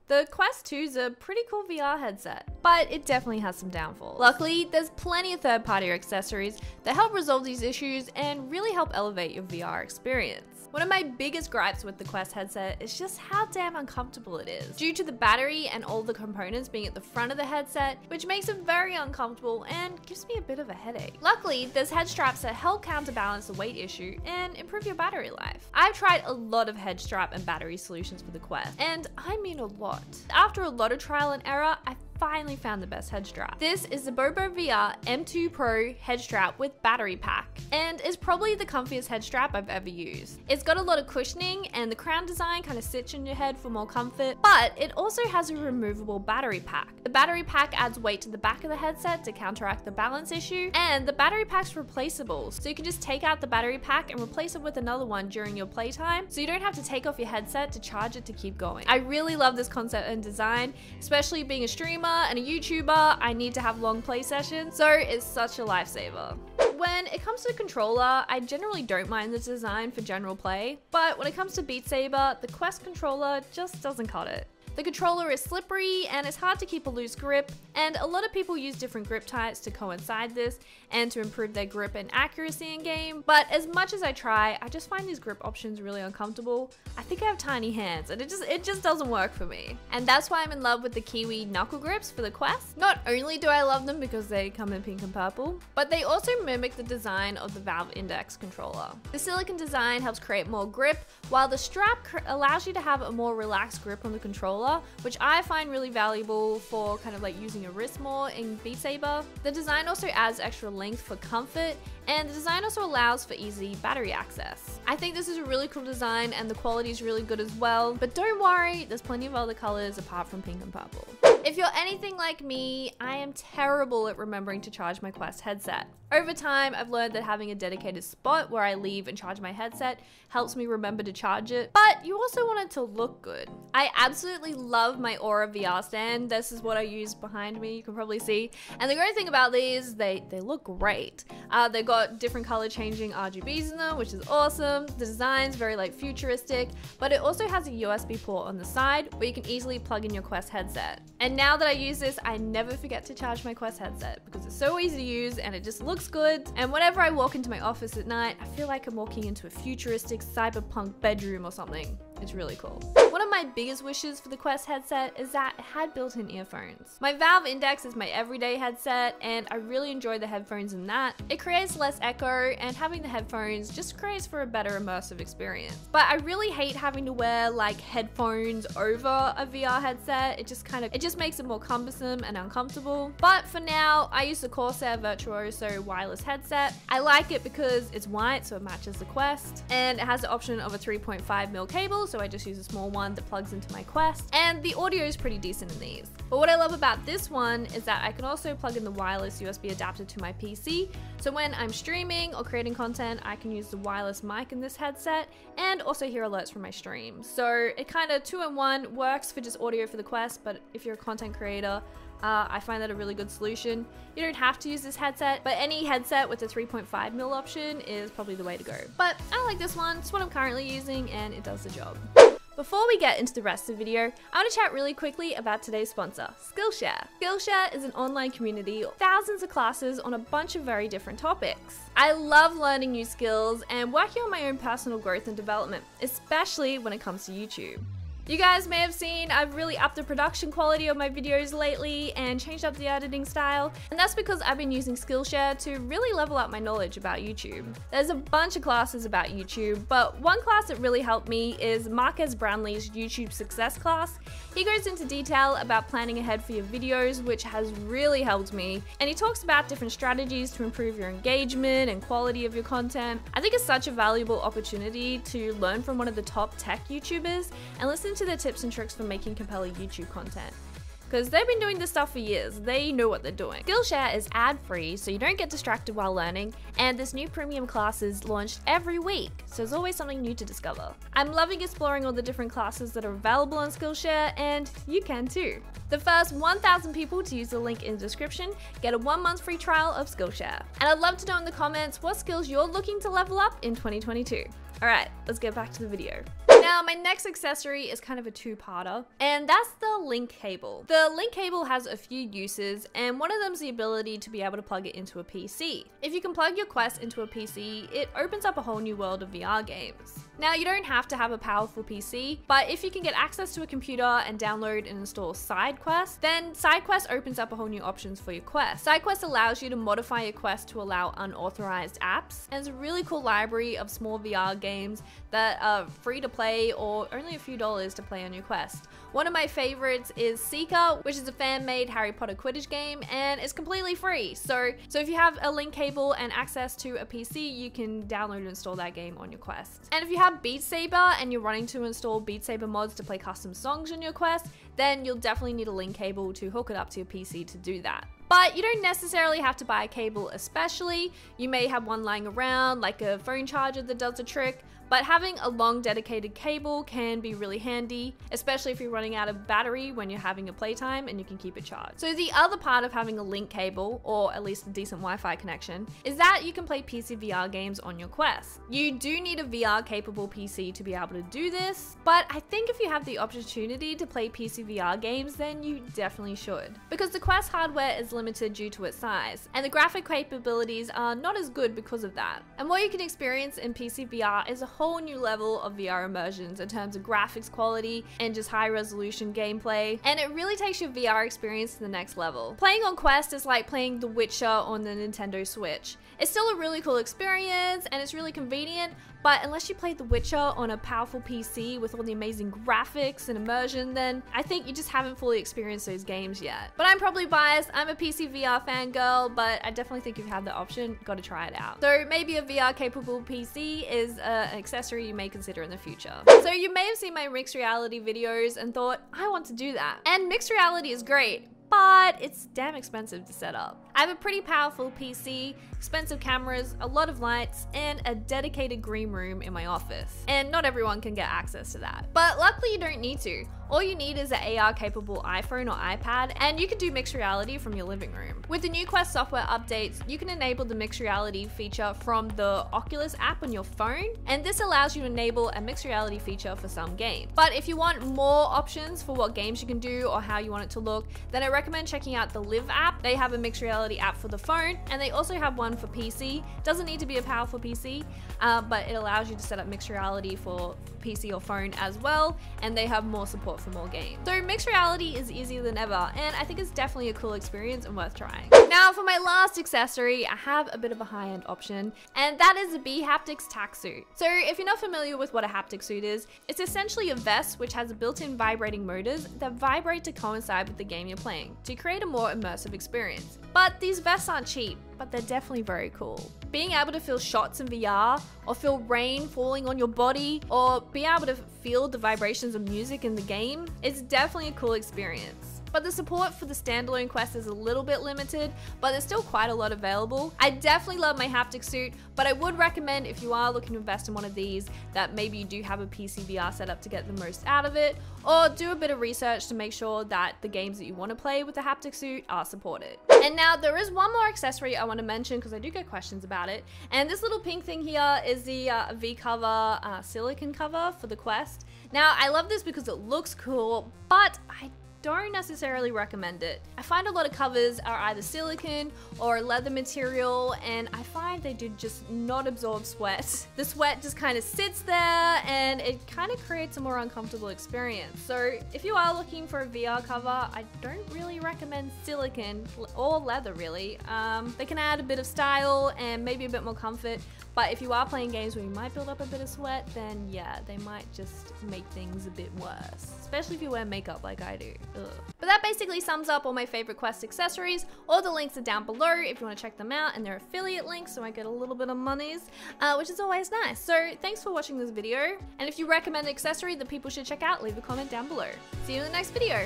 The Quest 2 is a pretty cool VR headset, but it definitely has some downfalls. Luckily, there's plenty of third-party accessories that help resolve these issues and really help elevate your VR experience. One of my biggest gripes with the Quest headset is just how damn uncomfortable it is, due to the battery and all the components being at the front of the headset, which makes it very uncomfortable and gives me a bit of a headache. Luckily, there's head straps that help counterbalance the weight issue and improve your battery life. I've tried a lot of head strap and battery solutions for the Quest, and I mean a lot. After a lot of trial and error, I finally found the best head strap. This is the Bobo VR M2 Pro head strap with battery pack, and is probably the comfiest head strap I've ever used. It's got a lot of cushioning and the crown design kind of sits on your head for more comfort, but it also has a removable battery pack. The battery pack adds weight to the back of the headset to counteract the balance issue, and the battery pack's replaceable, so you can just take out the battery pack and replace it with another one during your playtime, so you don't have to take off your headset to charge it to keep going. I really love this concept and design, especially being a streamer and a YouTuber. I need to have long play sessions, so it's such a lifesaver. When it comes to the controller, I generally don't mind the design for general play, but when it comes to Beat Saber, the Quest controller just doesn't cut it. The controller is slippery and it's hard to keep a loose grip, and a lot of people use different grip types to coincide this and to improve their grip and accuracy in game, but as much as I try, I just find these grip options really uncomfortable. I think I have tiny hands and it just doesn't work for me. And that's why I'm in love with the Kiwi knuckle grips for the Quest. Not only do I love them because they come in pink and purple, but they also mimic the design of the Valve Index controller. The silicone design helps create more grip, while the strap allows you to have a more relaxed grip on the controller, which I find really valuable for kind of like using your wrist more in Beat Saber. The design also adds extra length for comfort, and the design also allows for easy battery access. I think this is a really cool design and the quality is really good as well, but don't worry, there's plenty of other colors apart from pink and purple. If you're anything like me, I am terrible at remembering to charge my Quest headset. Over time, I've learned that having a dedicated spot where I leave and charge my headset helps me remember to charge it, but you also want it to look good. I absolutely love my Aura VR stand. This is what I use behind me, you can probably see. And the great thing about these, they look great. They've got different color changing RGBs in them, which is awesome. The design's very like futuristic, but it also has a USB port on the side where you can easily plug in your Quest headset. And now that I use this, I never forget to charge my Quest headset because it's so easy to use and it just looks good. And whenever I walk into my office at night, I feel like I'm walking into a futuristic cyberpunk bedroom or something. It's really cool. One of my biggest wishes for the Quest headset is that it had built-in earphones. My Valve Index is my everyday headset, and I really enjoy the headphones in that. It creates less echo, and having the headphones just creates for a better immersive experience. But I really hate having to wear like headphones over a VR headset. It just makes it more cumbersome and uncomfortable. But for now, I use the Corsair Virtuoso wireless headset. I like it because it's white, so it matches the Quest, and it has the option of a 3.5mm cable, so I just use a small one that plugs into my Quest, and the audio is pretty decent in these. But what I love about this one is that I can also plug in the wireless USB adapter to my PC, so when I'm streaming or creating content, I can use the wireless mic in this headset and also hear alerts from my stream. So it kind of 2-in-1 works for just audio for the Quest, but if you're a content creator, I find that a really good solution. You don't have to use this headset, but any headset with a 3.5mm option is probably the way to go. But I like this one, it's what I'm currently using, and it does the job. Before we get into the rest of the video, I want to chat really quickly about today's sponsor, Skillshare. Skillshare is an online community of thousands of classes on a bunch of very different topics. I love learning new skills and working on my own personal growth and development, especially when it comes to YouTube. You guys may have seen I've really upped the production quality of my videos lately and changed up the editing style, and that's because I've been using Skillshare to really level up my knowledge about YouTube. There's a bunch of classes about YouTube, but one class that really helped me is Marquez Brownlee's YouTube Success class. He goes into detail about planning ahead for your videos, which has really helped me, and he talks about different strategies to improve your engagement and quality of your content. I think it's such a valuable opportunity to learn from one of the top tech YouTubers and listen to their tips and tricks for making compelling YouTube content. Because they've been doing this stuff for years, they know what they're doing. Skillshare is ad-free, so you don't get distracted while learning, and this new premium class is launched every week, so there's always something new to discover. I'm loving exploring all the different classes that are available on Skillshare, and you can too. The first 1,000 people to use the link in the description get a 1-month free trial of Skillshare. And I'd love to know in the comments what skills you're looking to level up in 2022. Alright, let's get back to the video. Now, my next accessory is kind of a two-parter, and that's the link cable. The link cable has a few uses, and one of them is the ability to be able to plug it into a PC. If you can plug your Quest into a PC, it opens up a whole new world of VR games. Now, you don't have to have a powerful PC, but if you can get access to a computer and download and install SideQuest, then SideQuest opens up a whole new options for your Quest. SideQuest allows you to modify your Quest to allow unauthorized apps, and it's a really cool library of small VR games that are free to play or only a few dollars to play on your Quest. One of my favorites is Seeker, which is a fan-made Harry Potter Quidditch game, and it's completely free. So if you have a link cable and access to a PC, you can download and install that game on your Quest. And if you have Beat Saber and you're wanting to install Beat Saber mods to play custom songs on your Quest, then you'll definitely need a link cable to hook it up to your PC to do that. But you don't necessarily have to buy a cable especially. You may have one lying around, like a phone charger that does the trick, but having a long dedicated cable can be really handy, especially if you're running out of battery when you're having a playtime and you can keep it charged. So the other part of having a link cable, or at least a decent Wi-Fi connection, is that you can play PC VR games on your Quest. You do need a VR capable PC to be able to do this, but I think if you have the opportunity to play PC VR games, then you definitely should. Because the Quest hardware is limited due to its size, and the graphic capabilities are not as good because of that. And what you can experience in PC VR is a whole new level of VR immersions in terms of graphics quality and just high resolution gameplay, and it really takes your VR experience to the next level. Playing on Quest is like playing The Witcher on the Nintendo Switch. It's still a really cool experience and it's really convenient, but unless you play The Witcher on a powerful PC with all the amazing graphics and immersion, then I think you just haven't fully experienced those games yet. But I'm probably biased, I'm a PC VR fangirl, but I definitely think if you have the option, gotta try it out. So maybe a VR capable PC is an accessory you may consider in the future. So you may have seen my mixed reality videos and thought, I want to do that. And mixed reality is great, but it's damn expensive to set up. I have a pretty powerful PC, expensive cameras, a lot of lights, and a dedicated green room in my office. And not everyone can get access to that. But luckily you don't need to. All you need is an AR capable iPhone or iPad, and you can do mixed reality from your living room. With the new Quest software updates, you can enable the mixed reality feature from the Oculus app on your phone, and this allows you to enable a mixed reality feature for some games. But if you want more options for what games you can do or how you want it to look, then I recommend checking out the Live app. They have a mixed reality app for the phone, and they also have one for PC. Doesn't need to be a powerful PC, but it allows you to set up mixed reality for PC or phone as well, and they have more support for more games. So mixed reality is easier than ever, and I think it's definitely a cool experience and worth trying. Now for my last accessory, I have a bit of a high-end option, and that is the Haptic Suit. So if you're not familiar with what a haptic suit is, it's essentially a vest which has built-in vibrating motors that vibrate to coincide with the game you're playing to create a more immersive experience. But these vests aren't cheap, but they're definitely very cool. Being able to feel shots in VR, or feel rain falling on your body, or being able to feel the vibrations of music in the game, it's definitely a cool experience. But the support for the standalone Quest is a little bit limited, but there's still quite a lot available. I definitely love my Haptic Suit, but I would recommend if you are looking to invest in one of these, that maybe you do have a PC VR setup to get the most out of it, or do a bit of research to make sure that the games that you want to play with the Haptic Suit are supported. And now there is one more accessory I want to mention because I do get questions about it, and this little pink thing here is the V-cover silicone cover for the Quest. Now I love this because it looks cool, but I don't necessarily recommend it. I find a lot of covers are either silicone or leather material, and I find they do just not absorb sweat. The sweat just kind of sits there and it kind of creates a more uncomfortable experience. So if you are looking for a VR cover, I don't really recommend silicone or leather really. They can add a bit of style and maybe a bit more comfort, but if you are playing games where you might build up a bit of sweat, then yeah, they might just make things a bit worse, especially if you wear makeup like I do. Ugh. But that basically sums up all my favorite Quest accessories. All the links are down below if you want to check them out, and they're affiliate links, so I get a little bit of monies, which is always nice. So thanks for watching this video, and if you recommend an accessory that people should check out, leave a comment down below. See you in the next video.